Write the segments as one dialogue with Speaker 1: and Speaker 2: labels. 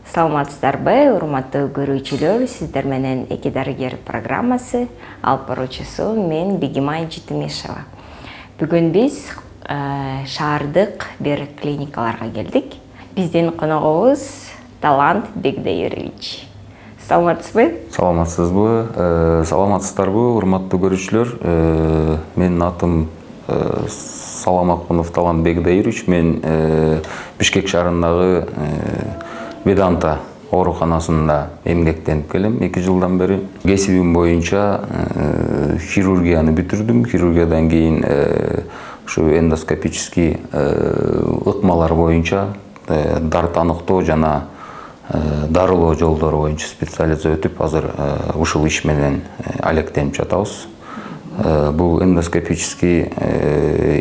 Speaker 1: Саламатсыздарбы, урматтуу көрүүчүлөр, сиздер менен эки дарыгер программасы алып баруучусу мен Бегимай Житимешова. Бүгүн биз шаардык бир клиникаларга келдик. Биздин коногубуз Талант Бегдайырович. Саламатсызбы?
Speaker 2: Саламатсыздарбы, урматтуу көрүүчүлөр. Менин атым Саламакунов Талант Бегдайырович. Мен Бишкек шаарындагы Веданта ооруканасында эмгектенип келем 2 жылдан бери. Кесибим боюнча хирургияны бүтүрдүм. Хирургиядан кийин ушу эндоскопический ыкмалар боюнча дарт аныктоо жана дарылоо жолдору боюнча специализация өтүп, азыр ушул иш менен алектенип жатабыз. Бул эндоскопический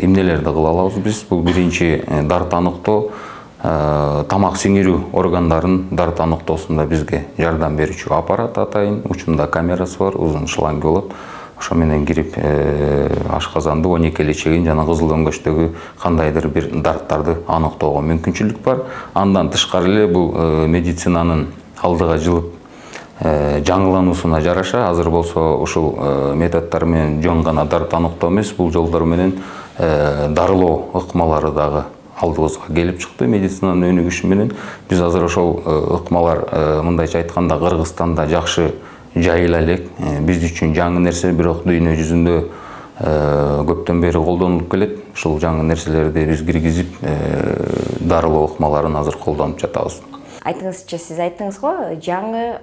Speaker 2: эмнелерди кыла алабыз биз. Бул биринчи дарт аныктоо, тамак сиңирүү органдарын дарт аныктоосунда бизге жардам берүүчү аппарат атайын. Учунда камерасы бар, узун шланг болот. Ошо менен кирип ашказанды, 12 элечегин жана кызыл өңгөчтөгү кандайдыр бир дарттарды аныктоого мүмкүнчүлүк бар. Андан тышкары эле бул медицинанын алдыга жылып жаңылануусуна жараша, азыр болсо ушул методдор менен жөн гана дарт аныктоо эмес, бул жолдор менен дарылоо ыкмалары дагы алдыбызга келип чыкты. Медицинанын өнүгүшү менен биз азыр ошол ыкмалар мындайча айтканда Кыргызстанда жакшы жайыла элек. Биз үчүн жаңы нерсе, бирок дүйнө жүзүндө көптөн бери колдонулуп келет. Ушул жаңы нерселерди биз киргизип, дарылоо ыкмаларын азыр колдонуп жатабыз.
Speaker 1: Айтыңызчы, сиз айттыңыз го, жаңы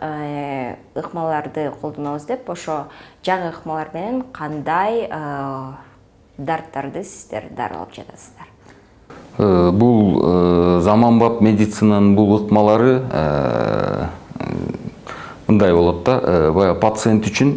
Speaker 1: ыкмаларды колдонобуз деп, ошо жаңы ыкмалар менен кандай дарттарды сиздер дарылап жатасыздар?
Speaker 2: Бул заманбап медицинанын бул ыкмалары мындай болот да, бая пациент үчүн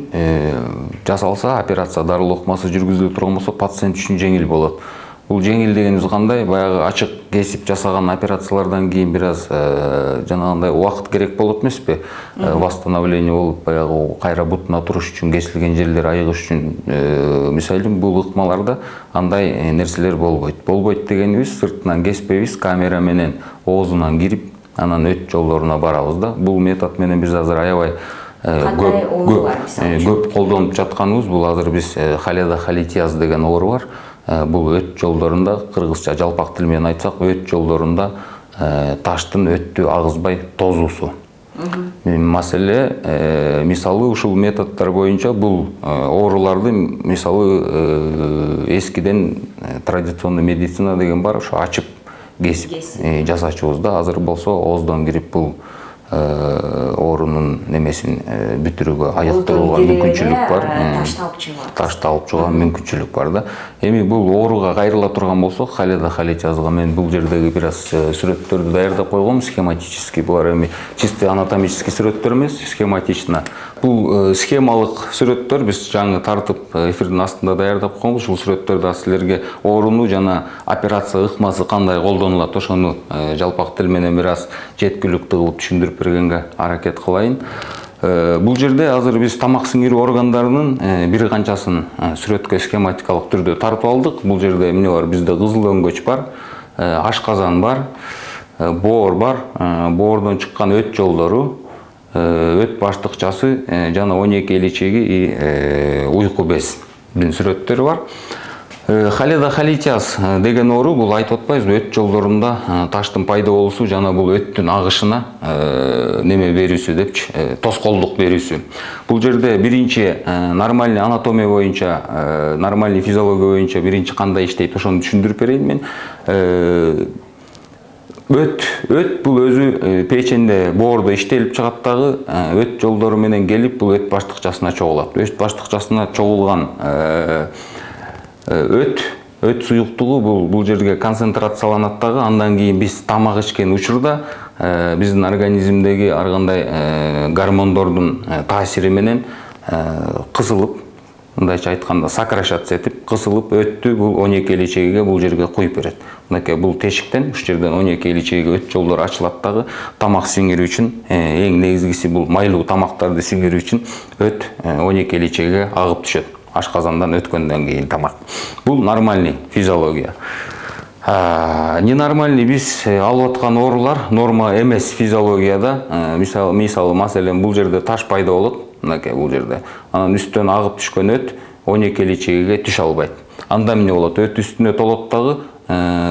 Speaker 2: жасалса, операция дарылоо ыкмасы жүргүзүлө турган болсо, пациент үчүн жеңил болот. Бул жеңил дегенибиз кандай? Баягы ачык кесип жасаган операциялардан кийин бир аз жанагындай убакыт керек болот эмеспи? Восстановление болуп, баягы кайра бутуна туруш үчүн, кесилген жерлер айыгыш үчүн, мисалы бул ыкмаларда андай нерселер болбойт. Болбойт дегенибиз, сыртынан кеспейбиз, камера менен оозунан кирип, анан өт жолдоруна барабыз да. Бул метод менен биз азыр аябай көп колдонуп жатканыбыз, бул азыр биз холедохолитияз деген оору бар. Бул өт жолдорунда, кыргызча жалпак тил менен айтсак, өт жолдорунда таштын өттү агызбай тозуусу. Маселе, мисалы ушул методдор боюнча бул ооруларды, мисалы эскиден традиционный медицина деген бар, ошо ачып кесип жасачубуз да. Азыр болсо ооздон кирип бул оорунун немесин бүтүрүүгө, айыктырууга мүмкүнчүлүк бар. Ташты алып чыгууга мүмкүнчүлүк бар да. Эми бул ооруга кайрыла турган болсок, холедохолитиязга мен бул жердеги бир аз сүрөттөрдү даярдап койгом, схематический. Булар эми чисто анатомический сүрөттөр эмес, схематично. Бул схемалык сүрөттөр биз жаңы тартып эфирдин астында даярдап койгонбуз. Ушул сүрөттөрдө силерге ооруну жана операция ыкмасы кандай колдонулат, ошону жалпак тил менен бир аз жеткиликтүү кылып түшүндүрүп бергенге аракет кылайын. Бул жерде азыр биз тамак сиңирүү органдарынын бир канчасын сүрөткө схематикалык түрдө тартып алдык. Бул жерде эмне бар? Бизде кызыл өңгөч бар, ашказан бар, боор бар, боордон чыккан өт жолдору, өт баштыкчасы жана 12 элечеги и уйку бездин сүрөттөрү бар. Холедохолитияз деген оору, бул айтып атпайбызбы, өт жолдорунда таштын пайда болуусу жана бул өттүн агышына неме берүүсү депчи, тоскоолдук берүүсү. Бул жерде биринчи нормальный анатомия боюнча, нормальный физиология боюнча биринчи кандай иштейт, ошону түшүндүрүп берейин мен. Өт бул өзү печенде, боордо иштелип чыгат дагы, өт жолдору менен келип бул өт баштыкчасына чогулат. Өт баштыкчасына чогулган өт суюктугу бул жерге концентрацияланат дагы. Андан кийин биз тамак ичкен учурда биздин организмдеги ар кандай гормондордун таасири менен кысылып, мындайча айтканда сокращаться этип, кысылып өттү бул 12 элечегиге бул жерге куюп берет. Мынакей бул тешиктен, уш жерден 12 элечегиге өт жолдору ачылат дагы. Тамак сиңирүү үчүн, эң негизгиси бул майлуу тамактарды сиңирүү үчүн өт 12 элечегиге агып түшөт. Ашказандан өткөндөн кийин тамак. Бул нормальный физиология. Ненормальный биз алып аткан оорулар норма эмес физиологияда. Мисалы маселен бул жерде таш пайда болот, мынакей бул жерде. Анан үстүнөн агып түшкөн өт 12 личегиге түшө албайт. Анда эмне болот? Өт үстүнө толот дагы,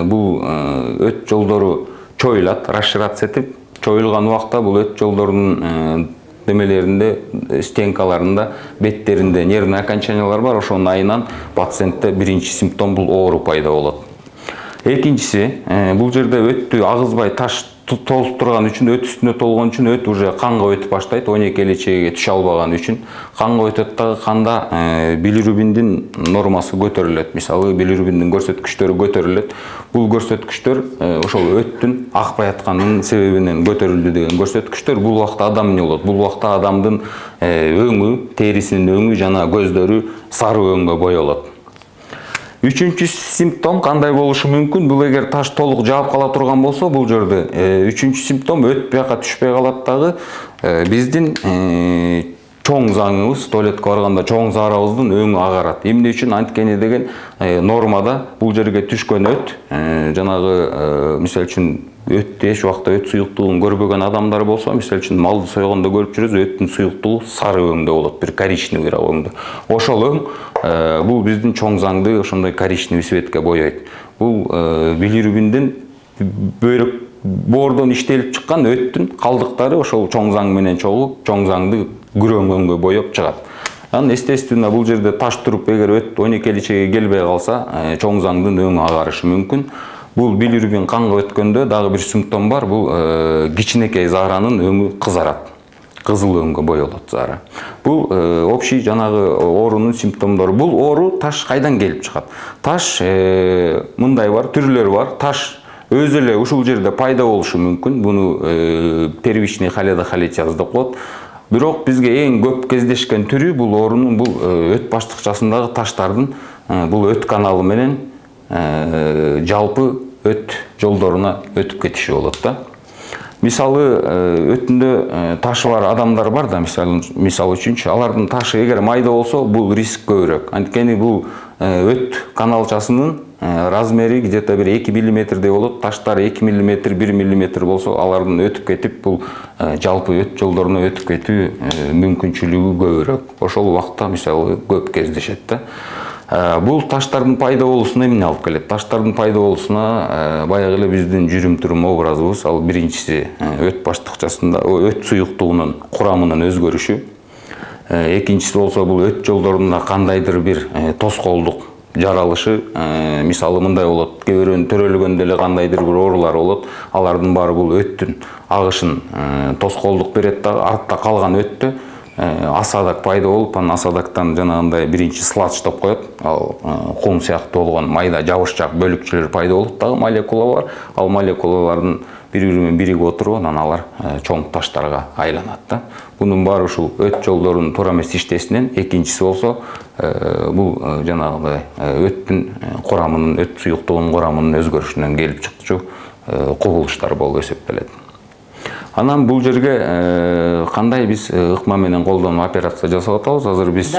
Speaker 2: бул өт жолдору чоюлат, расшираться этип, чоюлган убакта бул өт жолдорунун немелеринде, стенкаларында, беттеринде нервный окончаниялар бар. Ошонун айынан пациентте биринчи симптом бул оору пайда болот. Экинчиси, бул жерде өттү агызбай таш толуп турган үчүн, өт үстүнө толгон үчүн өт уже канга өтүп баштайт, 12 личегиге түшө албаган үчүн. Канга өтөт дагы, канда билирубиндин нормасы көтөрүлөт. Мисалы, билирубиндин көрсөткүчтөрү көтөрүлөт. Бул көрсөткүчтөр ошол өттүн акпай атканынын себебинен көтөрүлдү деген көрсөткүчтөр. Бул убакта адам эмне болот? Бул убакта адамдын өңү, терисинин өңү жана көздөрү сары өңгө боёлот. Үчүнчү симптом кандай болушу мүмкүн? Бул эгер таш толук жаап кала турган болсо, бул жерде үчүнчү симптом өт бияка түшпөй калат дагы. Биздин чоң заңыбыз, туалетке барганда чоң заарабыздын өңү агарат. Эмне үчүн? Анткени деген нормада бул жерге түшкөн өт, жанагы мисалы үчүн өттү эч убакта өт суюктугун көрбөгөн адамдар болсо, мисалы үчүн малды сойгондо көрүп жүрөбүз, өттүн суюктугу сары өңдө болот, бир коричневый өңдө. Ошол өң бул биздин чоң заңды ошондой коричневый цветке боёйт. Бул билирубиндин бөйрөк боордон иштелип чыккан өттүн калдыктары ошол чоң заң менен чогуп, чоң заңды күрөң өңгө боёп чыгат. Анан естественно бул жерде таш туруп, эгер өт 12 личеге келбей калса, чоң заңдын өңү агарышы мүмкүн. Бул билирубин канга өткөндө дагы бир симптом бар. Бул кичинекей зааранын өңү кызарат. Кызыл өңгө боёлот заара. Бул общий жанагы оорунун симптомдору. Бул оору таш кайдан келип чыгат? Таш мындай бар, түрлөр бар. Таш өзү эле ушул жерде пайда болушу мүмкүн. Буну первичный холедохолитиаз деп коет. Бирок бизге эң көп кездешкен түрү бул оорунун бул өт баштыкчасындагы таштардын бул өт каналы менен жалпы өт жолдоруна өтүп кетиши болот да. Мисалы, өтүндө ташы бар адамдар бар да, мисалы үчүнчү, алардын ташы эгер майда болсо, бул риск көбүрөөк. Анткени бул өт каналчасынын размери где-то бир 2 мм болот. Таштар 2 мм, 1 мм болсо, алардын өтүп кетип, бул жалпы өт жолдоруна өтүп кетүү мүмкүнчүлүгү көбүрөөк. Ошол убакта мисалы көп кездешет да. Бул таштардын пайда болуусуна эмне алып келет? Таштардын пайда болуусуна баягы эле биздин жүрүм-турум образыбыз, ал биринчиси өт баштыкчасында өт суюктугунун курамынын өзгөрүшү. Экинчиси болсо бул өт жолдорунда кандайдыр бир тоскоолдук жаралышы, мисалы мындай болот, кээ бирөөнүн төрөлгөндө эле кандайдыр бир оорулар болот. Алардын баары бул өттүн агышын тоскоолдук берет да, артта калган өттө асадак пайда болуп, анан асадактан жанагындай биринчи сладж деп коет. Ал кум сыяктуу болгон майда жабышчак бөлүкчөлөр пайда болуп дагы молекулалар. Ал молекулалардын бири-бири менен биригип отуруп, анан алар чоң таштарга айланат да. Бунун баары ушул өт жолдорунун туура эмес иштесинен. Экинчиси болсо бул жанагындай өттүн курамынын, өт суюктугунун курамынын өзгөрүшүнөн келип чыкчу кубулуштар болуп эсептелет. Анан бул жерге кандай биз ыкма менен колдонуп операция жасап атабыз. Азыр биз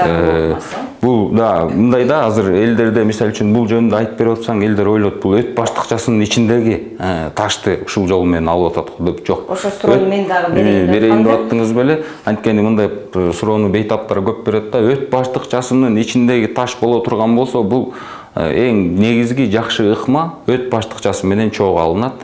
Speaker 2: бул мындай да, азыр элдерде мисалы үчүн бул жөнүндө айтып берип атсаң, элдер ойлойт, бул өт баштыкчасынын ичиндеги ташты ушул жол менен алып атат деп. Жок.
Speaker 1: Ошо суроону мен дагы
Speaker 2: берейин деп аттыңыз беле. Анткени мындай суроону бейтаптар көп берет да. Өт баштыкчасынын ичиндеги таш боло турган болсо, бул эң негизги жакшы ыкма өт баштыкчасы менен чогуу алынат.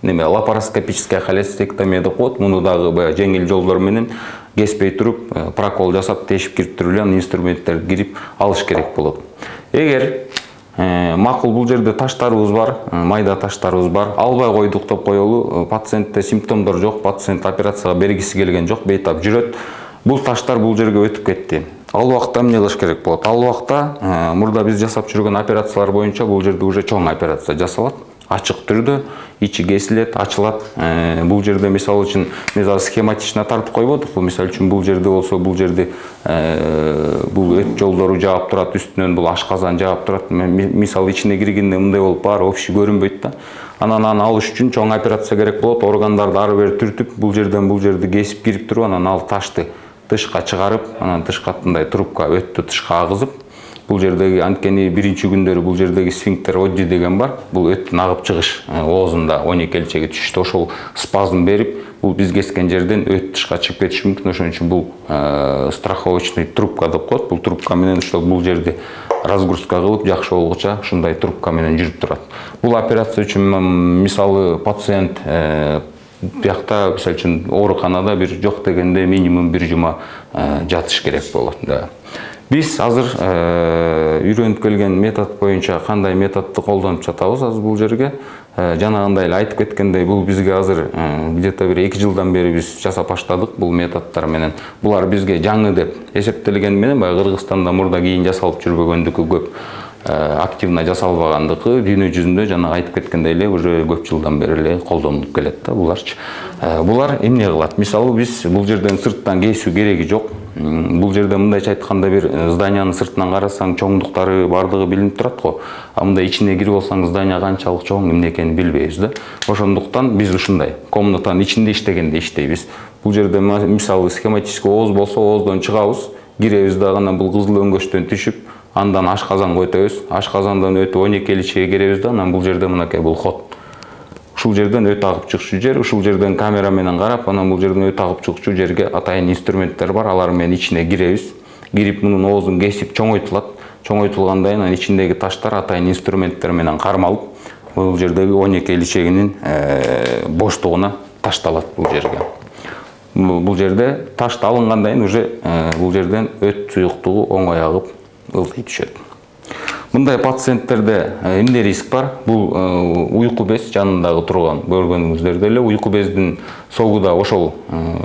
Speaker 2: Лапароскопическая холецистектомия деп коет. Муну дагы жеңил жолдор менен кеспей туруп, прокол жасап, тешип кирип туруп эле инструменттер кирип алыш керек болот. Эгер макул бул жерде таштарыбыз бар, майда таштарыбыз бар, албай койдук деп коелу, пациентте симптомдор жок, пациент операцияга бергиси келген жок, бейтап жүрөт. Бул таштар бул жерге өтүп кетти. Ал убакта эмне кылыш керек болот? Ал убакта мурда биз жасап жүргөн операциялар боюнча бул жерде уже чоң операция жасалат. Ачык түрдө ичи кесилет, ачылат. Бул жерде мисалы үчүн мен схематично тартып койбодук. Мисалы үчүн бул жерде болсо, бул жерде бул өт жолдору жаап турат, үстүнөн бул ашказан жаап турат. Мисалы ичине киргенде мындай болуп баары общий көрүнбөйт да. Анан аны алыш үчүн чоң операция керек болот. Органдарды ары бери түртүп, бул жерден бул жерди кесип кирип туруп, анан ал ташты тышка чыгарып, анан тышка мындай трубка өттү тышка агызып, Бул жердеги анткени биринчи күндөрү бул жердеги сфинктер одди деген бар. Бул өттүн агып чыгыш оозунда 12 элчеге түшүштө ошол спазм берип, бул биз кескен жерден өт тышка чыгып кетиши мүмкүн. Ошон үчүн бул страховочный трубка деп коет. Бул трубка менен ошол бул жерди разгрузка кылып жакшы болгуча ушундай трубка менен жүрүп турат. Бул операция үчүн мисалы пациент биякта мисалы үчүн ооруканада бир жок дегенде минимум 1 жума жатыш керек болот. Биз азыр үйрөнүп келген метод боюнча кандай методду колдонуп жатабыз азыр бул жерге. Жанагындай эле айтып кеткендей, бул бизге азыр где-то бир 2 жылдан бери биз жасап баштадык бул методдор менен. Булар бизге жаңы деп эсептелген менен баягы Кыргызстанда мурда кийин жасалып жүрбөгөндүкү көп активно жасалбагандыгы дүйнө жүзүндө жана айтып кеткендей эле уже көп жылдан бери эле колдонулуп келет да буларчы. Булар эмне кылат? Мисалы биз бул жерден сырттан кесүү кереги жок. Бул жерде мындайча айтканда бир зданиянын сыртынан карасаң чоңдуктары бардыгы билинип турат го. А мындай ичине кирип алсаң здания канчалык чоң эмне экенин билбейбиз да. Ошондуктан биз ушундай комнатанын ичинде иштегенде иштейбиз. Бул жерде мисалы схематический ооз болсо ооздон чыгабыз, киребиз дагы анан бул кызыл өңгөчтөн түшүп, андан ашказанга өтөбүз. Ашказандан өтүп 12 элчеге киребиз да, анан бул жерде мынакей бул ход. Ушул жерден өт агып чыгчу жер, ушул жерден камера менен карап, анан бул жерден өт агып чыгчу жерге атайын инструменттер бар, алар менен ичине киребиз. Кирип мунун оозун кесип чоңойтулат. Чоңойтулгандан кийин ичиндеги таштар атайын инструменттер менен кармалып, бул жердеги 12 элчегинин боштугуна ташталат бул жерге. Бул жерде ташты алынгандан кийин уже бул жерден өт суюктугу оңой агып ылдый түшөт. Мындай пациенттерде эмне риск бар? Бул уйку без жанындагы турган, көргөнүңүздөр эле уйку бездин согуда ошол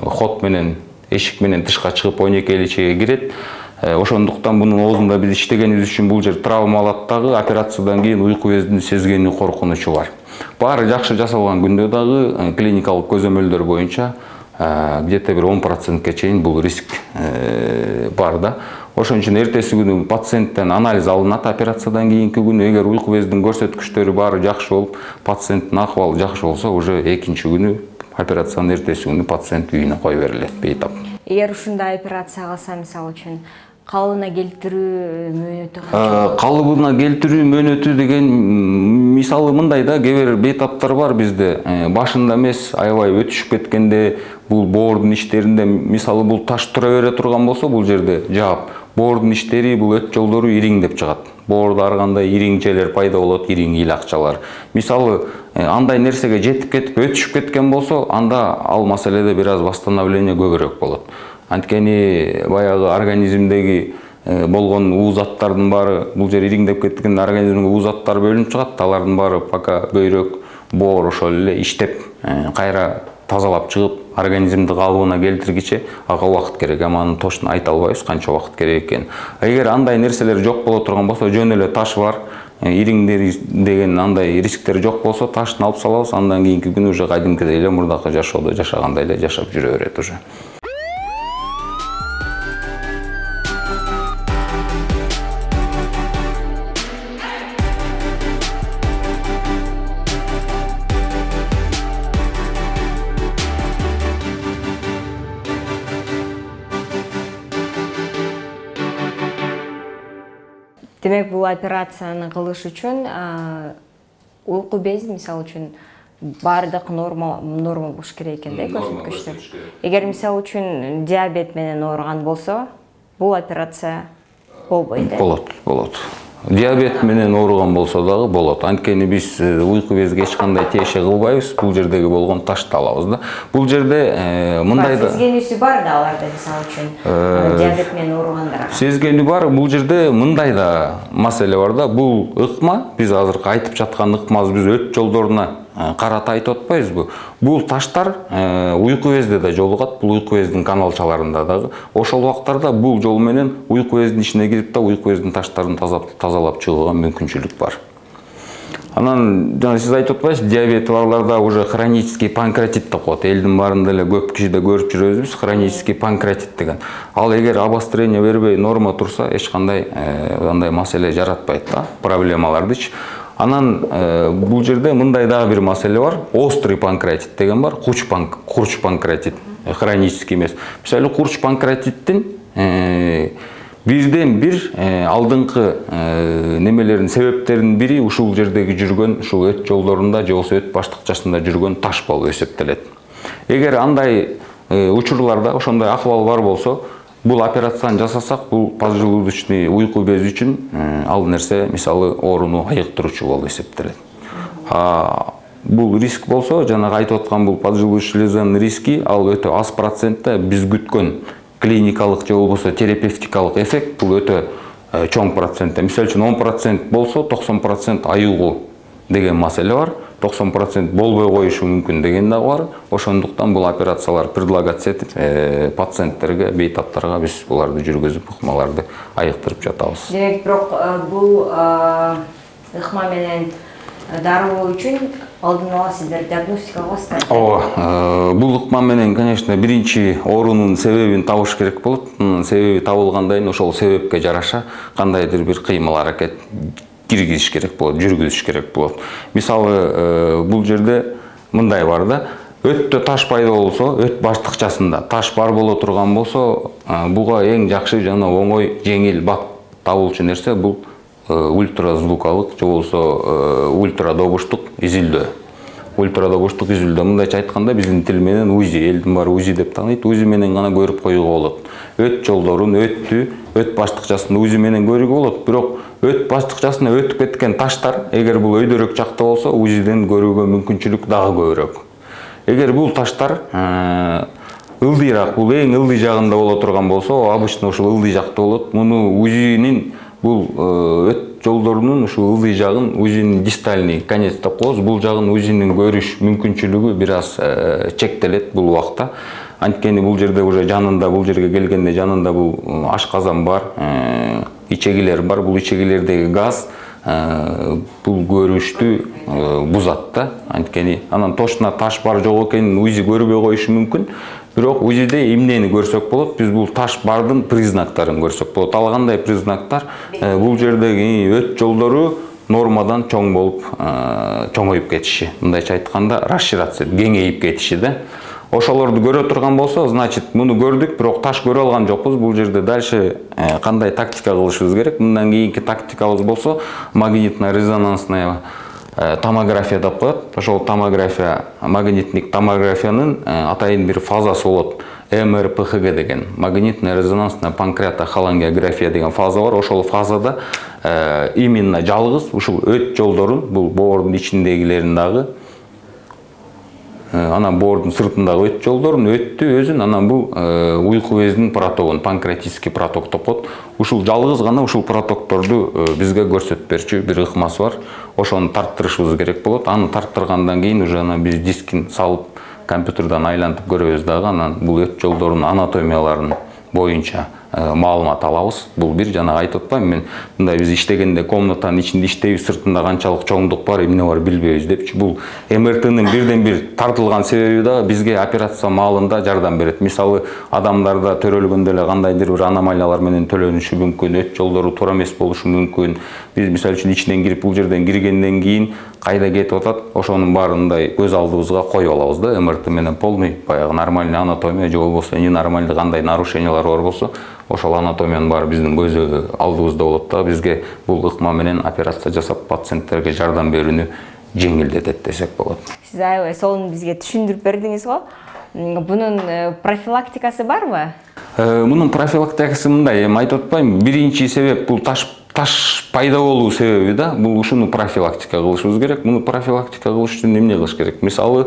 Speaker 2: ход менен, эшик менен тышка чыгып 12 элчеге кирет. Ошондуктан бунун оозунда биз иштегенибиз үчүн бул жер травма алат дагы, операциядан кийин уйку бездин сезгени коркунучу бар. Баары жакшы жасалган күндө дагы клиникалык көзөмөлдөр боюнча где-то бир 10%ке чейин бул риск бар да. Ошон үчүн эртеси күнү пациенттен анализ алынат операциядан кийинки күнү. Эгер уйку бездин көрсөткүчтөрү баары жакшы болуп, пациенттин акыбалы жакшы болсо, уже экинчи күнү операциянын эртеси күнү пациент үйүнө кое берилет бейтап.
Speaker 1: Эгер ушундай операция кылса, мисалы үчүн калыбына келтирүү мөөнөтү канча?
Speaker 2: Калыбына келтирүү мөөнөтү деген мисалы мындай да, кээ бир бейтаптар бар бизде. Башында эмес, аябай өтүшүп кеткенде бул боордун иштеринде мисалы бул таш тура бере турган болсо, бул жерде жаап боордун иштери, бул өт жолдору ириңдеп чыгат. Боордо ар кандай ириңчелер пайда болот, ириң илакчалар. Мисалы андай нерсеге жетип кетип өтүшүп кеткен болсо, анда ал маселеде бир аз восстановление көбүрөөк болот. Анткени баягы организмдеги болгон уузаттардын баары, бул жер ириңдеп кеткен организмге уузаттар бөлүнүп чыгат, алардын баары пока бөйрөк, боор ошол эле иштеп, кайра тазалап чыгып, организмди калыбына келтиргиче ага убакыт керек. Аны точно айта албайбыз канча убакыт керек экенин. Эгер андай нерселер жок боло турган болсо, жөн эле таш бар, ириңдер деген андай рисктер жок болсо, ташын алып салабыз, андан кийинки күнү уже кадимкидей эле мурдакы жашоодо жашагандай эле жашап жүрө берет уже.
Speaker 1: Демек, бул операцияны кылыш үчүн уйку бези, мисалы үчүн, бардык норма болуш керек экен да, көрсөткүчтөр. Эгер мисалы үчүн диабет менен ооруган болсо, бул операция болбойт. Болот. Диабет менен ооруган болсо дагы болот. Анткени биз уйку безге эч кандай тиеши кылбайбыз, бул жердеги болгон ташты алабыз да. Бул жерде мындай да сезгенүүсү бар да аларда, мисалы үчүн диабет менен ооругандар.
Speaker 2: Сезгени бар, бул жерде мындай да маселе бар да. Бул ыкма, биз азыркы айтып жаткан ыкмабыз биз өт жолдоруна карата айтып атпайбызбы? Бул таштар уйку безде да жолугат, бул уйку бездин каналчаларында дагы. Ошол убактарда бул жол менен уйку бездин ичине кирип да уйку бездин таштарын тазалап чыгууга мүмкүнчүлүк бар. Анан жана сиз айтып атпайсызбы, диабети барларда уже хронический панкреатит деп коет. Элдин баарында эле көп кишиде көрүп жүрөбүз биз хронический панкреатит деген. Ал эгер обострение бербей норма турса, эч кандай андай маселе жаратпайт да, проблемалардычы. Анан бул жерде мындай дагы бир маселе бар. Острый панкреатит деген бар, курч панкреатит, хронический эмес. Мисалы курч панкреатиттин бирден бир алдыңкы немелердин себептеринин бири ушул жердеги жүргөн ушул өт жолдорунда же болбосо өт баштыкчасында жүргөн таш болуп эсептелет. Эгер андай учурларда ошондой акыбал бар болсо, бул операцияны жасасак, бул поджелудочный уйку бези үчүн ал нерсе мисалы ооруну айыктыруучу болуп эсептелет. Бул риск болсо, жанагы айтып аткан бул поджелудочный железанын риски ал өтө аз процентте биз күткөн клиникалык же болбосо терапевтикалык эффект бул өтө чоң процентте. Мисалы үчүн 10% болсо 90% айыгуу деген маселе бар. 90% болбой коюшу мүмкүн деген да бар. Ошондуктан бул операциялар предлагация этип пациенттерге, бейтаптарга биз буларды жүргүзүп, ыкмаларды айыктырып жатабыз.
Speaker 1: Демек, бирок бул ыкма менен дарылоо үчүн алдын ала сиздер диагностика кыласыздар.
Speaker 2: Ооба, бул ыкма менен, конечно, биринчи оорунун себебин табыш керек болот. Себеби табылгандан кийин ошол себепке жараша кандайдыр бир кыймыл-аракет киргизиш керек болот, жүргүзүш керек болот. Мисалы, бул жерде мындай бар да, өттө таш пайда болсо, өт баштыкчасында таш бар боло турган болсо, буга эң жакшы жана оңой, жеңил бак табылчу нерсе бул ультразвукалык же болбосо ультрадобуштук изилдөө. Ультрадобуштук изилдөө мындайча айтканда биздин тил менен УЗИ, элдин баары УЗИ деп тааныйт. УЗИ менен гана көрүп коюуга болот. Өт жолдорун, өттү, өт баштыкчасын УЗИ менен көрүүгө болот. Бирок өт баштыкчасына өтүп кеткен таштар, эгер бул өйдөрөөк жакта болсо, УЗИден көрүүгө мүмкүнчүлүк дагы көбүрөөк. Эгер бул таштар ылдыйраак, бул эң ылдый жагында боло турган болсо, обычно ушул ылдый жакта болот. Муну УЗИнин бул өт жолдорунун ушул ылдый жагын УЗИнин дистальный конец деп коебуз. Бул жагын УЗИнин көрүш мүмкүнчүлүгү бир аз чектелет бул убакта. Анткени бул жерде уже жанында, бул жерге келгенде жанында бул ашказан бар, ичегилер бар. Бул ичегилердеги газ бул көрүштү бузат да. Анткени анан точно таш бар жок экенин УЗИ көрбөй коюшу мүмкүн. Бирок УЗИде эмнени көрсөк болот? Биз бул таш бардын признактарын көрсөк болот. Ал кандай признактар? Бул жердеги өт жолдору нормадан чоң болуп, чоңоюп кетиши. Мындайча айтканда, расширация, кеңейип кетиши да. Ошолорду көрө турган болсо, значит, муну көрдүк, бирок таш көрө алган жокпуз. Бул жерде дальше кандай тактика кылышыбыз керек? Мындан кийинки тактикабыз болсо, магнитно-резонансная томография деп коет. Ошол томография, магнитник томографиянын атайын бир фазасы болот. МРПХГ деген, магнитно-резонансная панкреатохолангиография деген фаза бар. Ошол фазада именно жалгыз ушул өт жолдорун, бул боордун ичиндегилерин дагы, анан боордун сыртындагы өт жолдорун, өттү өзүн, анан бул уйку безинин протогун, панкреатический проток деп коет. Ушул жалгыз гана ушул протокторду бизге көрсөтүп берчү бир ыкмасы бар. Ошону тарттырышыбыз керек болот. Аны тарттыргандан кийин уже анан биз дискин салып компьютерден айлантып көрөбүз дагы, анан бул өт жолдорунун анатомияларын боюнча маалымат алабыз. Бул бир, жана айтып атпайм мен, мындай биз иштегенде комнатанын ичинде иштейбиз, сыртында канчалык чоңдук бар, эмне бар билбейбиз депчи. Бул МРТнын бирден бир тартылган себеби да бизге операция маалында жардам берет. Мисалы, адамдарда төрөлгөндө эле кандайдыр бир аномалиялар менен төлөнүшү мүмкүн, өт жолдору туура эмес болушу мүмкүн. Биз мисалы үчүн ичинен кирип, бул жерден киргенден кийин кайда кетип атат, ошонун баарындай көз алдыбызга коюп алабыз да. МРТ менен полный баягы нормальный анатомия же болбосо ненормальный кандай нарушениялар бар болсо, ошол анатомиянын баары биздин көз алдыбызда болот да. Бизге бул ыкма менен операция жасап пациенттерге жардам берүүнү жеңилдетет десек болот.
Speaker 1: Сиз аябай сонун бизге түшүндүрүп бердиңиз го. Бунун профилактикасы барбы?
Speaker 2: Мунун профилактикасы мындай, эми айтып атпайм, биринчи себеп бул таш пайда болуу себеби да. Бул ушуну профилактика кылышыбыз керек. Муну профилактика кылыш үчүн эмне кылыш керек? Мисалы,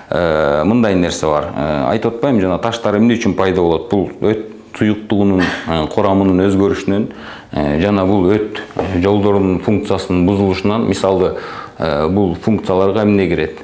Speaker 2: мындай нерсе бар. Айтып атпайм, жана таштар эмне үчүн пайда болот? Бул өт суюктугунун курамынын өзгөрүшүнөн жана бул өт жолдорунун функциясынын бузулушунан, мисалы, бул функцияларга эмне кирет?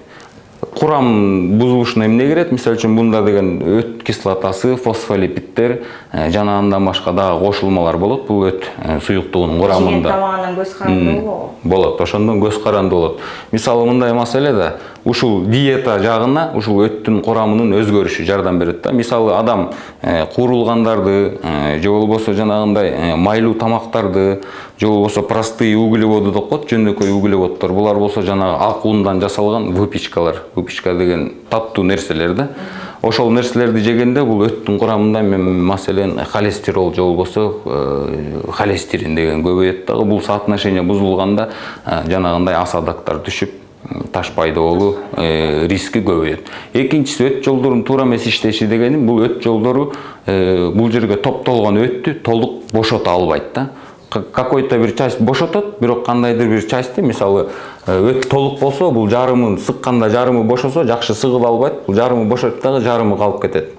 Speaker 2: Курам бузулушуна эмне кирет? Мисалы үчүн мында деген өт кислотасы, фосфолипиддер жана андан башка дагы кошулмалар болот. Бул өт суюктугунун курамында.
Speaker 1: Жеген тамагынан көз каранды
Speaker 2: болот. Ошондон көз каранды болот. Мисалы, мындай маселе да, ушул диета жагына ушул өттүн курамынын өзгөрүшү жардам берет да. Мисалы, адам куурулгандарды же болбосо жанагындай майлуу тамактарды же болбосо простые углеводы деп коет, жөнөкөй углеводдор. Булар болсо жанагы ак ундан жасалган выпечкалар. Выпечка деген таттуу нерселер да. ошол нерселерди жегенде бул өттүн курамында маселен холестерол же болбосо холестерин деген көбөйөт дагы. Бул соотношение бузулганда жанагындай асадактар түшүп таш пайда болуу риски көбөйөт. Экинчиси өт жолдорунун туура эмес иштеши дегени, бул өт жолдору бул жерге топтолгон өттү толук бошото албайт да. Какой-то bir часть бошотот, бирок кандайдыр бир частьты, мисалы өт толук болсо, бул жарымын сыкканда жарымы бошосо, жакшы сыгып албайт. Бул жарымы бошойт дагы, жарымы калып кетет.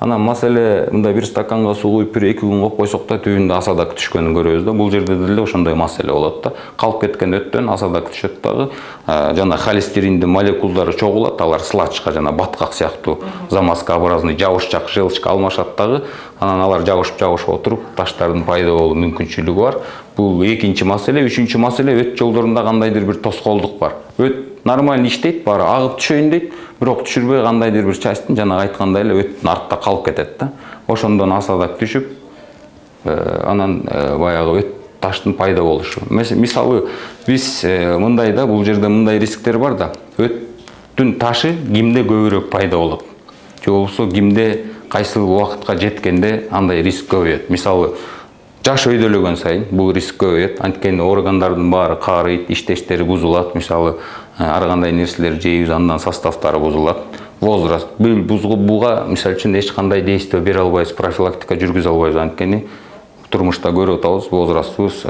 Speaker 2: Анан маселе мындай бир стаканга суу куюп 1-2 күн коюп койсок да түбүндө асадак түшкөнүн көрөбүз да. Бул жерде деле ошондой маселе болот да. Калып кеткен өттөн асадак түшөт дагы. Жана холестериндин молекулдары чогулат, алар сылачка жана баткак сыяктуу замазкообразный жабышчак, желчка алмашат дагы. Анан алар жабышып отуруп таштардын пайда болуу мүмкүнчүлүгү бар. Бул экинчи маселе. Үчүнчү маселе, өт жолдорунда кандайдыр бир тоскоолдук бар. Өт нормально иштейт, баары агып түшөйүн дейт, бирок түшүрбөй кандайдыр бир частын жанагы айткандай эле өттүн артта калып кетет да. Ошондон асадак түшүп, анан баягы өт таштын пайда болушу. Мисалы биз мындай да, бул жерде мындай рисктер бар да. Өттүн ташы кимде көбүрөөк пайда болот, же болбосо кимде кайсыл убакытка жеткенде андай риск көбөйөт. Мисалы жаш өйдөлөгөн сайын бул риск көбөйөт. Анткени органдардын баары каарыйт, иштештери бузулат. Мисалы ар кандай нерселер жейбиз, андан составтары бузулат. Возраст буга мисалы үчүн эч кандай действие бере албайбыз, профилактика жүргүзө албайбыз. Анткени турмушта көрүп атабыз, возрастыбыз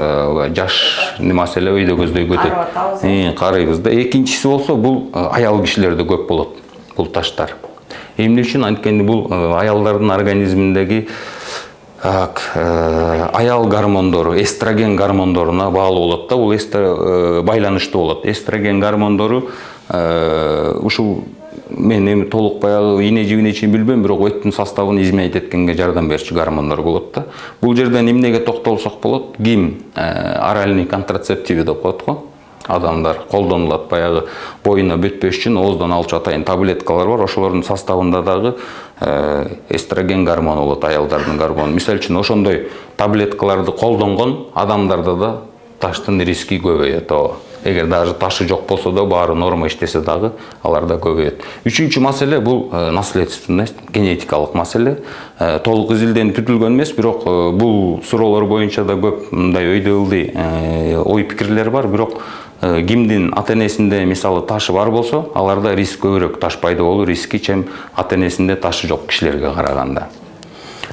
Speaker 2: жаш маселе өйдө көздөй көтөт. Карайбыз да. Экинчиси болсо бул аял кишилерде көп болот бул таштар. Эмне үчүн? Анткени бул аялдардын организминдеги аял гормондору, эстроген гормондоруна баалуу болот да. Бул байланыштуу болот. Эстроген гормондору ушул мен эми толук баягы ине жибине чейин билбейм, бирок өттүн составын изменить эткенге жардам берчү гормондор болот да. Бул жерден эмнеге токтолсок болот? Гим оральный контрацептиви деп коет го. Адамдар колдонулат, баягы боюна бүтпөш үчүн ооздон алчу атайын таблеткалар бар. Ошолордун составында дагы эстроген гормону болот, аялдардын гормону. Мисалы үчүн ошондой таблеткаларды колдонгон адамдарда да таштын риски көбөйөт. Эгер даже ташы жок болсо да, баары норма иштесе дагы аларда көбөйөт. Үчүнчү маселе бул наследственность, генетикалык маселе. Толук изилденип бүтүлгөн эмес, бирок бул суроолор боюнча да көп мындай өйдө ылдый ой пикирлер бар. Бирок кимдин ата-энесинде мисалы ташы бар болсо, аларда риск көбүрөөк, таш пайда болуу риски чем ата-энесинде ташы жок кишилерге караганда.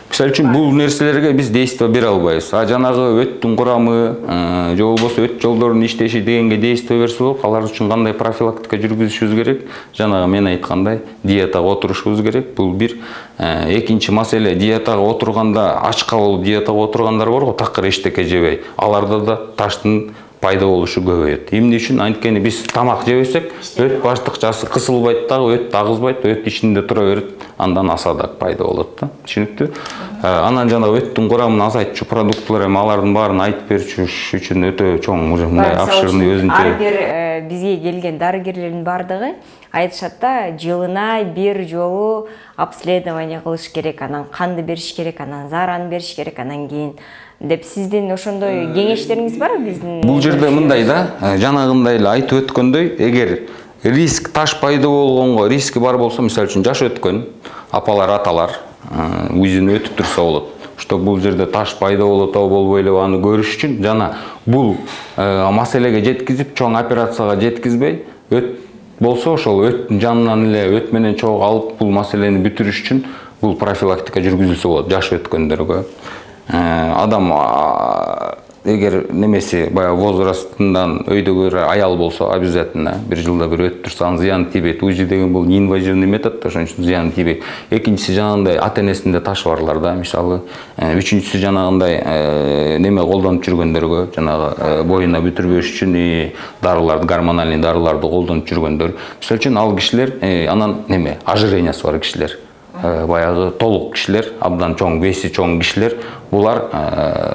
Speaker 2: Мисалы үчүн бул нерселерге биз действие бере албайбыз. Жанагы өттүн курамы, же болбосо өт жолдорунун иштеши дегенге действие берсе болот. Алар үчүн кандай профилактика жүргүзүшүбүз керек? Жанагы мен айткандай диетага отурушубуз керек. Бул бир. Экинчи маселе, диетага отурганда, ачка болуп диетага отургандар бар го, такыр эчтеке жебей. Аларда да таштын пайда болушу көбөйөт. Эмне үчүн? Анткени биз тамак жебесек, өт баштыкчасы кысылбайт дагы, өт агызбайт, өт ичинде тура берет, андан асадак пайда болот да. Түшүнүктүү? Анан жана өттүн курамын азайтчу продукталар эми алардын баарын айтып берчү үчүн өтө чоң мындай обширный өзүнчө.
Speaker 1: Ар бир бизге келген дарыгерлердин бардыгы айтышат да, жылына бир жолу обследование кылыш керек, анан канды бериш керек, анан зараны бериш керек, анан кийин деп. Сиздин ошондой кеңештериңиз барбы биздин?
Speaker 2: Бул жерде мындай да, жанагындай эле айтып өткөндөй, эгер риск таш пайда болгонго риски бар болсо, мисалы үчүн жаш өткөн апалар, аталар УЗИни өтүп турса болот. Чтоб бул жерде таш пайда болот болбой эле аны көрүш үчүн, жана бул маселеге жеткизип, чоң операцияга жеткизбей, өт болсо ошол өттүн жанынан эле өт менен чогуу алып бул маселени бүтүрүш үчүн бул профилактика жүргүзүлсө болот жаш өткөндөргө. Адам эгер немеси баягы возрастынан өйдөгөр аял болсо, обязательно бир жылда бир өтүп турса анын зыяны тийбейт. УЗИ деген бул неинвазивный метод, ошон үчүн зыяны тийбейт. Экинчиси жанагындай ата-энесинде таш барлар да, мисалы. Үчүнчүсү жанагындай неме колдонуп жүргөндөргө, жанагы боюна бүтүрбөш үчүн дарыларды, гормональный дарыларды колдонуп жүргөндөр. Мисалы үчүн ал кишилер анан неме ожирениясы бар кишилер. Баягы толук кишилер, абдан чоң веси чоң кишилер, булар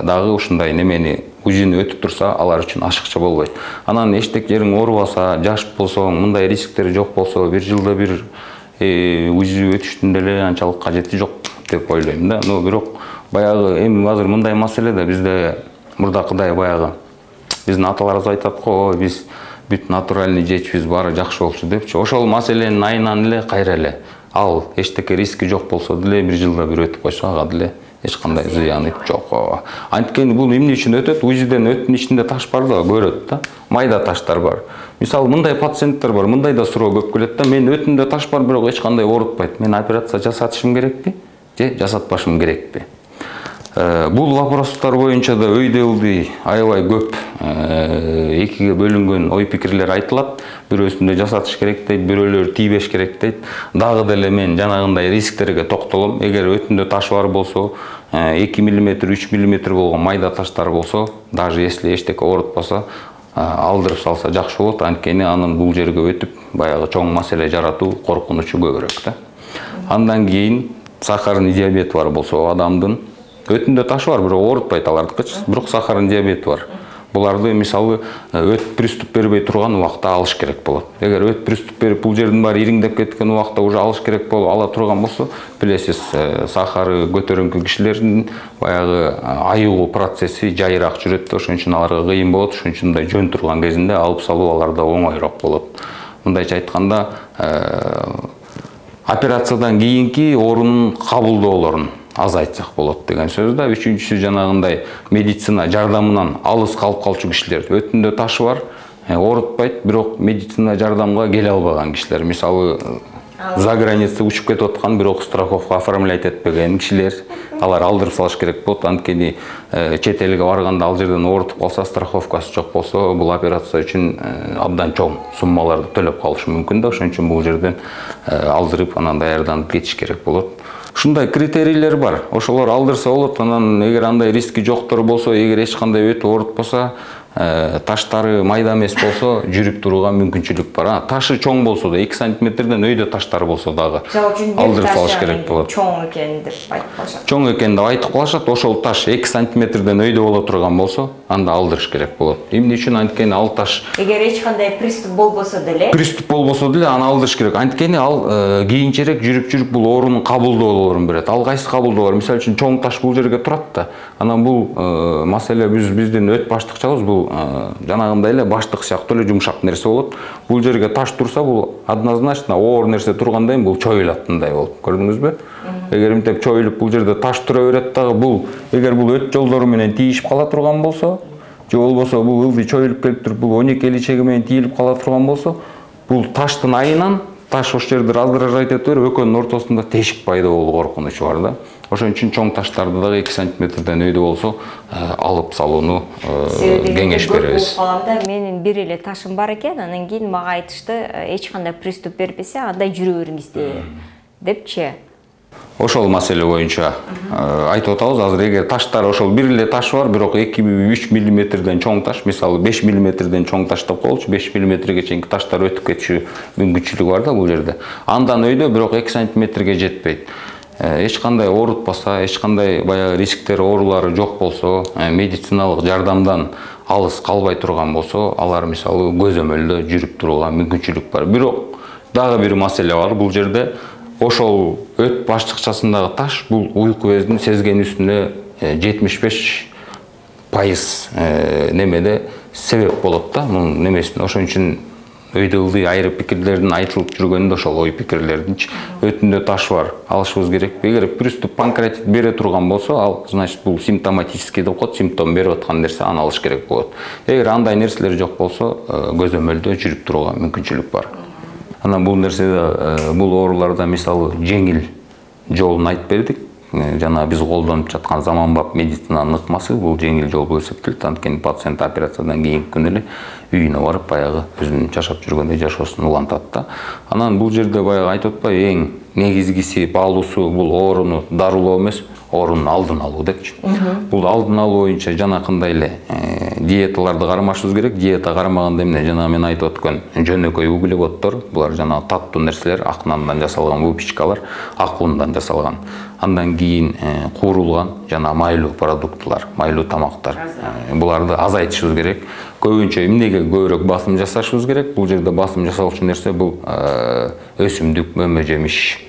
Speaker 2: дагы ушундай немени УЗИни өтүп турса, алар үчүн ашыкча болбойт. Анан эчтек жериң оорубаса, жаш болсоң, мындай рисктери жок болсо, бир жылда бир УЗИ өтүштүн деле анчалык кажети жок деп ойлойм да. Но бирок баягы эми азыр мындай маселе да, бизде мурдакыдай баягы биздин аталарыбыз айтат го, биз бүт натуральный жечүбүз, баары жакшы болчу депчи. Ошол маселенин айынан эле кайра эле ал эчтеке риски жок болсо деле бир жылда бир өтүп койсо ага деле эч кандай зыяны жок. Анткени бул эмне үчүн өтөт? УЗИден өттүн ичинде таш бар да, көрөт да. Майда таштар бар. Мисалы мындай пациенттер бар, мындай да суроо көп келет да. Мен өтүндө таш бар, бирок эч кандай оорутпайт. Мен операция жасатышым керекпи же жасатпашым керекпи? Бул вопростар боюнча да өйдө ылдый аябай көп экиге бөлүнгөн ой пикирлер айтылат. Бирөөсүндө жасатыш керек дейт, бирөөлөр тийбеш керек дейт. Дагы деле мен жанагындай рисктерге токтолом. Эгер өтүндө таш бар болсо, 2 мм, 3 мм болгон майда таштар болсо, даже если эчтеке оорутпаса, алдырып салса жакшы болот. Анткени анын бул жерге өтүп, баягы чоң маселе жаратуу коркунучу көбүрөөк да. Андан кийин сахарный диабет бар болсо адамдын өтүндө таш бар, бирок оорутпайт алардыкычы, бирок сахарный диабет бар. Буларды мисалы өт приступ бербей турган убакта алыш керек болот. Эгер өт приступ берип бул жердин баары ириңдеп кеткен убакта уже алыш керек болуп ала турган болсо, билесиз, сахары көтөрүңкү кишилердин баягы айыгуу процесси жайыраак жүрөт да, ошон үчүн аларга кыйын болот. Ошон үчүн мындай жөн турган кезинде алып салуу аларда оңойрок болот. Мындайча айтканда, операциядан кийинки оорунун кабылдоолорун азайтсак болот деген сөз да. Үчүнчүсү жанагындай медицина жардамынан алыс калып калчу кишилер. Өтүндө ташы бар, оорутпайт, бирок медицина жардамга келе албаган кишилер. Мисалы, за граница учуп кетип аткан, бирок страховка оформлять этпеген кишилер, алар алдырып салыш керек болот. Анткени чет элге барганда ал жерден оорутуп калса, страховкасы жок болсо, бул операция үчүн абдан чоң суммаларды төлөп калышы мүмкүн да. Ошон үчүн бул жерден алдырып, анан даярданып кетиш керек болот. Ушундай критерийлер бар. Ошолор алдырса болот. Анан эгер андай риски жоктор болсо, эгер эч кандай өтүп оорутпаса, таштары майда эмес болсо, жүрүп турууга мүмкүнчүлүк бар. Ташы чоң болсо да, 2 сантиметрден өйдө таштар болсо дагы алдырып салыш керек болот.
Speaker 1: Чоң экен деп айтып калышат.
Speaker 2: Чоң экен деп айтып калышат. Ошол таш 2 сантиметрден өйдө боло турган болсо, анда алдырыш керек болот. Эмне үчүн? Анткени ал таш
Speaker 1: эгер эч кандай приступ болбосо деле,
Speaker 2: аны алдырыш керек. Анткени ал кийинчерээк жүрүп бул оорунун кабылдоолорун берет. Ал кайсы кабылдоолор? Мисалы үчүн чоң таш бул жерге турат да. Анан бул маселе биздин өт баштыкчабыз, бул жанагындай эле баштык сыяктуу эле жумшак нерсе болот. Бул жерге таш турса, бул однозначно оор нерсе тургандай бул чоюлатындай болуп. Көрдүңүзбү? Эгер мынтип чоюлуп бул жерде таш тура берет дагы, бул эгер бул өт жолдору менен тийишип кала турган болсо, же болбосо бул ылдый чоюлуп келип туруп бул 12 иличеги менен тийилип кала турган болсо, бул таштын айынан таш ошол жерде раздражать этип берип, экөөнүн ортосунда тешик пайда болуу коркунучу бар да. Ошон үчүн чоң таштарды дагы 2 сантиметрден өйдө болсо алып салууну кеңеш беребиз.
Speaker 1: Менин бир эле ташым бар экен, анан кийин мага айтышты, эч кандай приступ бербесе, андай жүрө бериңиз депчи.
Speaker 2: Ошол маселе боюнча айтып атабыз. Азыр эгер таштар ошол бир эле таш бар, бирок 2-3 мм чоң таш, мисалы 5 мм чоң таш деп коелучу, 5 мм чейинки таштар өтүп кетиши мүмкүнчүлүгү бар да бул жерде. Андан өйдө, бирок 2 сантиметрге жетпейт. Эч кандай оорутпаса, эч кандай баягы рисктер, оорулары жок болсо, медициналык жардамдан алыс калбай турган болсо, алар мисалы көзөмөлдө жүрүп турууга мүмкүнчүлүк бар. Бирок дагы бир маселе бар. Бул жерде ошол өт баштыкчасындагы таш бул уйку безинин сезгенүүсүнө 75% немеде себеп болот да, мунун немесине. Ошон үчүн өйдө ылдый айры пикирлердин айтылып жүргөнүндө ошол ой пикирлердинчи. Өтүндө таш бар, алышыбыз керек. Эгер приступ панкреатит бере турган болсо, ал значит бул симптоматический деп коет, симптом берип аткан нерсе, аны алыш керек болот. Эгер андай нерселер жок болсо, көзөмөлдө жүрүп турууга мүмкүнчүлүк бар. Анан бул нерседе, бул ооруларда мисалы жеңил жолун айтып бердик. Жана биз колдонуп жаткан заманбап медицинанын ыкмасы бул жеңил жол болуп эсептелет. Анткени пациент операциядан кийинки күнү эле үйүнө барып баягы өзүнүн жашап жүргөндөй жашоосун улантат да. Анан бул жерде баягы айтып атпайбы, эң негизгиси, баалуусу бул ооруну дарылоо эмес, оорунун алдын алуу депчи. Бул алдын алуу боюнча жанакындай эле диеталарды кармашыбыз керек. Диета кармаганда эмне? Жана мен айтып аткан жөнөкөй углеводдор, булар жана таттуу нерселер, ак нандан жасалган выпечкалар, ак ундан жасалган. Андан кийин куурулган жана майлуу продуктулар, майлуу тамактар. Буларды азайтышыбыз керек. Көбүнчө эмнеге көбүрөөк басым жасашыбыз керек? Бул жерде басым жасалчу нерсе бул өсүмдүк, мөмө жемиш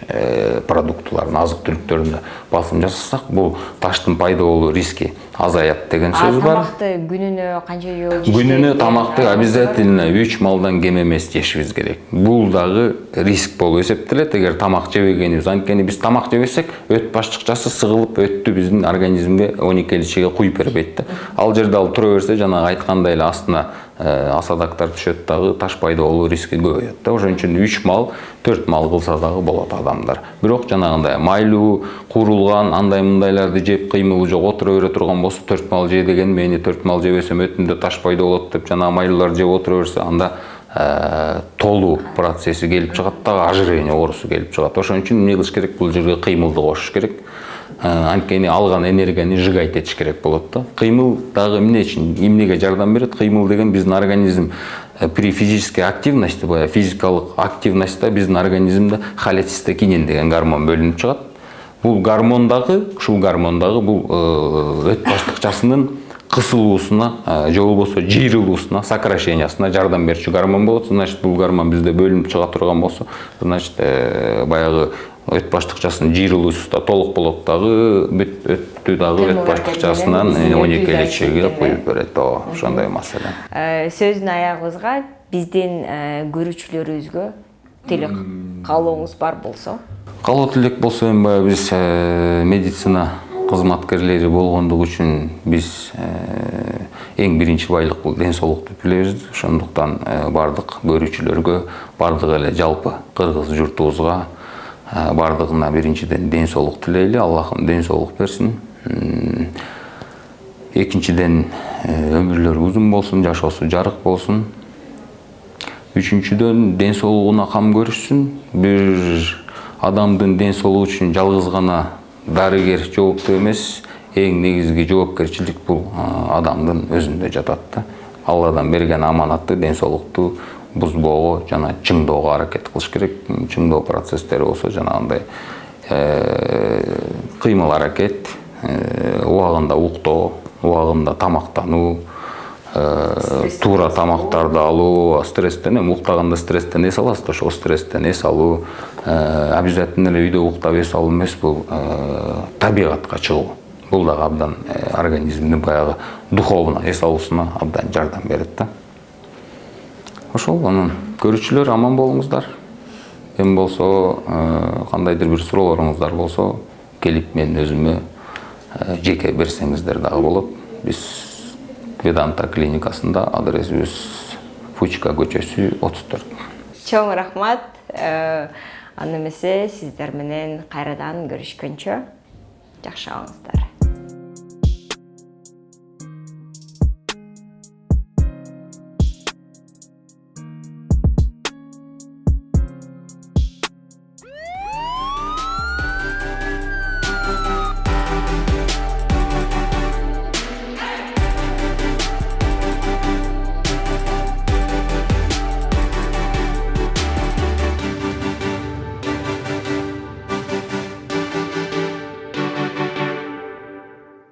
Speaker 2: продуктулардын, азык түлүктөрүндө басым жасасак, бул таштын пайда болуу риски азаят деген сөз бар.
Speaker 1: Тамакты күнүнө канча жол
Speaker 2: Күнүнө тамакты обязательно 3 малдан кем эмес жешибиз керек. Бул дагы риск болуп эсептелет. Эгер тамак жебегенибиз, анткени биз тамак жебесек, өт башчыкчасы сыгылып өттү биздин организмге 12-чиге куюп бербейт да. Ал жерде ал тура берсе, жана айткандай эле астына асадактар түшөт дагы, таш пайда болуу риски көбөйөт да. Ошон үчүн 3 мал, 4 мал кылса дагы болот адамдар. Бирок жанагындай майлуу, курулган, андай мындайларды жеп кыймылы жок отура бере турган болсо 4 мал же деген мени 4 мал жебесем өтүмдө таш пайда болот деп жана майлууларды жеп отура берсе, анда толуу процесси келип чыгат дагы, ожирение оорусу келип чыгат. Ошон үчүн эмне кылыш керек? Бул жерге кыймылды кошуш керек. Анткени алган энергияны сжигать этиш керек болот да. Кыймыл дагы эмне үчүн, эмнеге жардам берет? Кыймыл деген биздин организм при физической активности, физикалык активностьта биздин организмде холецистокинин деген гормон бөлүнүп чыгат. Бул гормон дагы, ушул гормон дагы бул өт баштыкчасынын кысылуусуна же болбосо жыйрылуусуна, сокращениясына жардам берчү гормон болот. Значит, бул гормон бизде бөлүнүп чыга турган болсо, значит, баягы өт баштыкчасынын жыйрылуусу да толук болот дагы, өттү дагы өт баштыкчасынан 12-чиге куюп берет. Ошондой маселе.
Speaker 1: Сөздүн аягыбызга биздин көрүүчүлөрүбүзгө тилек каалооңуз бар болсо?
Speaker 2: Каалоо тилек болсо, эми баягы биз медицина кызматкерлери болгондугу үчүн биз эң биринчи байлык бул ден соолук деп билебиз. Ошондуктан бардык көрүүчүлөргө, бардык эле жалпы кыргыз журтубузга бардыгына биринчиден ден соолук тилейли, Аллахым ден соолук берсин. Экинчиден өмүрлөрү узун болсун, жашоосу жарык болсун. Үчүнчүдөн ден соолугуна кам көрүшсүн. Бир адамдын ден соолугу үчүн жалгыз гана дарыгер жооптуу эмес, эң негизги жоопкерчилик бул адамдын өзүндө жатат да. Алладан берген аманатты, ден соолукту бузбоого жана чыңдоого аракет кылыш керек. Чыңдоо процесстери болсо жанагындай кыймыл аракет, убагында уктоо, убагында тамактануу, туура тамактарды алуу, стресстен, эми уктаганда стресстен эс аласыз да, ошол стресстен эс алуу, обязательно эле үйдө уктап эс алуу эмес, бул табигатка чыгуу. Бул дагы абдан организмдин баягы духовно эс алуусуна абдан жардам берет да. Ошол, анан көрүүчүлөр аман болуңуздар. Эми болсо, кандайдыр бир суроолоруңуздар болсо, келип мен өзүмө жеке берсеңиздер дагы болот. Биз Веданта клиникасында, адресибиз Фучка көчөсү 34.
Speaker 1: Чоң рахмат. Аны эмесе сиздер менен кайрадан көрүшкөнчө жакшы болуңуздар.